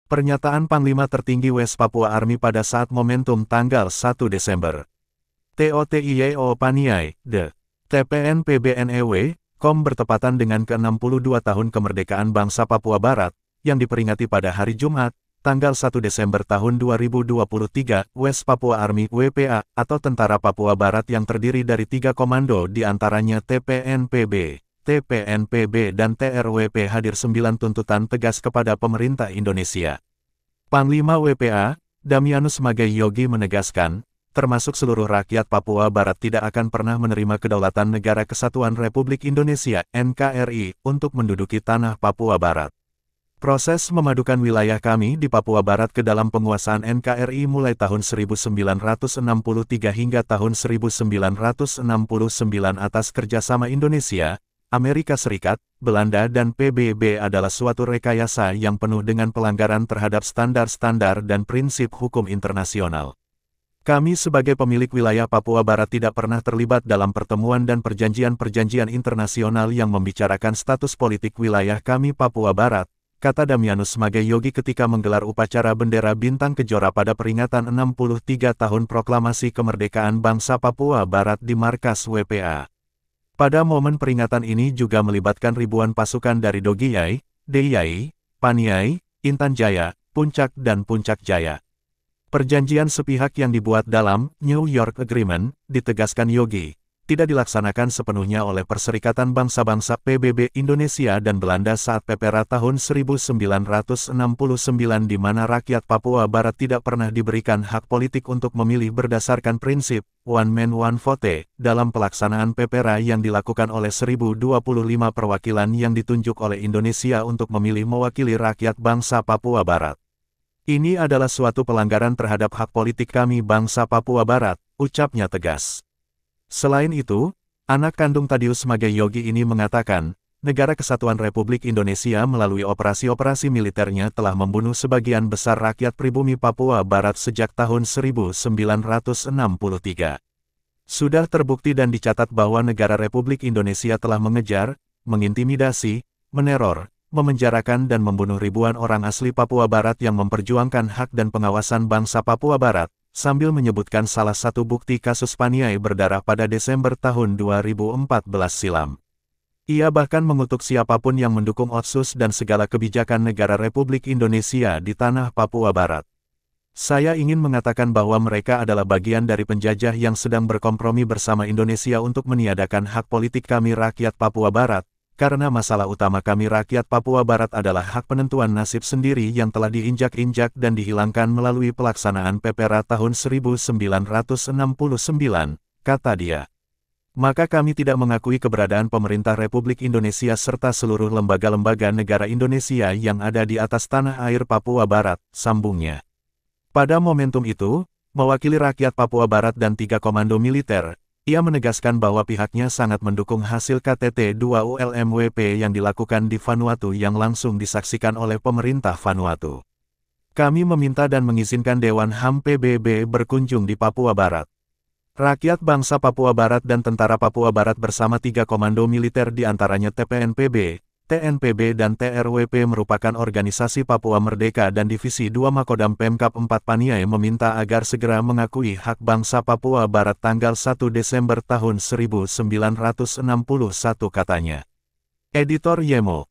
Pernyataan Panglima Tertinggi West Papua Army pada saat momentum tanggal 1 Desember. TOTIYO Paniai, de. TPNPBNEW, KOM bertepatan dengan ke-62 tahun kemerdekaan bangsa Papua Barat, yang diperingati pada hari Jumat, tanggal 1 Desember tahun 2023, West Papua Army WPA, atau Tentara Papua Barat yang terdiri dari 3 komando diantaranya TPNPB, TPNPB dan TRWP hadir 9 tuntutan tegas kepada pemerintah Indonesia. Panglima WPA, Damianus Magai Yogi menegaskan, termasuk seluruh rakyat Papua Barat tidak akan pernah menerima kedaulatan Negara Kesatuan Republik Indonesia, NKRI, untuk menduduki tanah Papua Barat. Proses memadukan wilayah kami di Papua Barat ke dalam penguasaan NKRI mulai tahun 1963 hingga tahun 1969 atas kerjasama Indonesia, Amerika Serikat, Belanda dan PBB adalah suatu rekayasa yang penuh dengan pelanggaran terhadap standar-standar dan prinsip hukum internasional. Kami sebagai pemilik wilayah Papua Barat tidak pernah terlibat dalam pertemuan dan perjanjian-perjanjian internasional yang membicarakan status politik wilayah kami Papua Barat, kata Damianus Magai Yogi ketika menggelar upacara bendera bintang kejora pada peringatan 63 tahun proklamasi kemerdekaan bangsa Papua Barat di markas WPA. Pada momen peringatan ini juga melibatkan ribuan pasukan dari Dogiyai, Deiyai, Paniai, Intan Jaya, Puncak dan Puncak Jaya. Perjanjian sepihak yang dibuat dalam New York Agreement, ditegaskan Yogi, tidak dilaksanakan sepenuhnya oleh Perserikatan Bangsa-Bangsa PBB Indonesia dan Belanda saat PPRA tahun 1969 di mana rakyat Papua Barat tidak pernah diberikan hak politik untuk memilih berdasarkan prinsip One Man One Vote dalam pelaksanaan PPRA yang dilakukan oleh 1025 perwakilan yang ditunjuk oleh Indonesia untuk memilih mewakili rakyat bangsa Papua Barat. Ini adalah suatu pelanggaran terhadap hak politik kami bangsa Papua Barat, ucapnya tegas. Selain itu, anak kandung Tadius Magai Yogi ini mengatakan, Negara Kesatuan Republik Indonesia melalui operasi-operasi militernya telah membunuh sebagian besar rakyat pribumi Papua Barat sejak tahun 1963. Sudah terbukti dan dicatat bahwa negara Republik Indonesia telah mengejar, mengintimidasi, meneror, memenjarakan dan membunuh ribuan orang asli Papua Barat yang memperjuangkan hak dan pengawasan bangsa Papua Barat, sambil menyebutkan salah satu bukti kasus Paniai berdarah pada Desember tahun 2014 silam. Ia bahkan mengutuk siapapun yang mendukung Otsus dan segala kebijakan negara Republik Indonesia di tanah Papua Barat. Saya ingin mengatakan bahwa mereka adalah bagian dari penjajah yang sedang berkompromi bersama Indonesia untuk meniadakan hak politik kami rakyat Papua Barat, karena masalah utama kami rakyat Papua Barat adalah hak penentuan nasib sendiri yang telah diinjak-injak dan dihilangkan melalui pelaksanaan PPRA tahun 1969, kata dia. Maka kami tidak mengakui keberadaan pemerintah Republik Indonesia serta seluruh lembaga-lembaga negara Indonesia yang ada di atas tanah air Papua Barat, sambungnya. Pada momentum itu, mewakili rakyat Papua Barat dan 3 komando militer, ia menegaskan bahwa pihaknya sangat mendukung hasil KTT-2 ULMWP yang dilakukan di Vanuatu yang langsung disaksikan oleh pemerintah Vanuatu. Kami meminta dan mengizinkan Dewan HAM PBB berkunjung di Papua Barat. Rakyat bangsa Papua Barat dan Tentara Papua Barat bersama 3 komando militer diantaranya TPNPB, TNPB dan TRWP merupakan organisasi Papua Merdeka dan Divisi 2 Makodam Pemkap 4 Paniai meminta agar segera mengakui hak bangsa Papua Barat tanggal 1 Desember tahun 1961 katanya. Editor Yemo.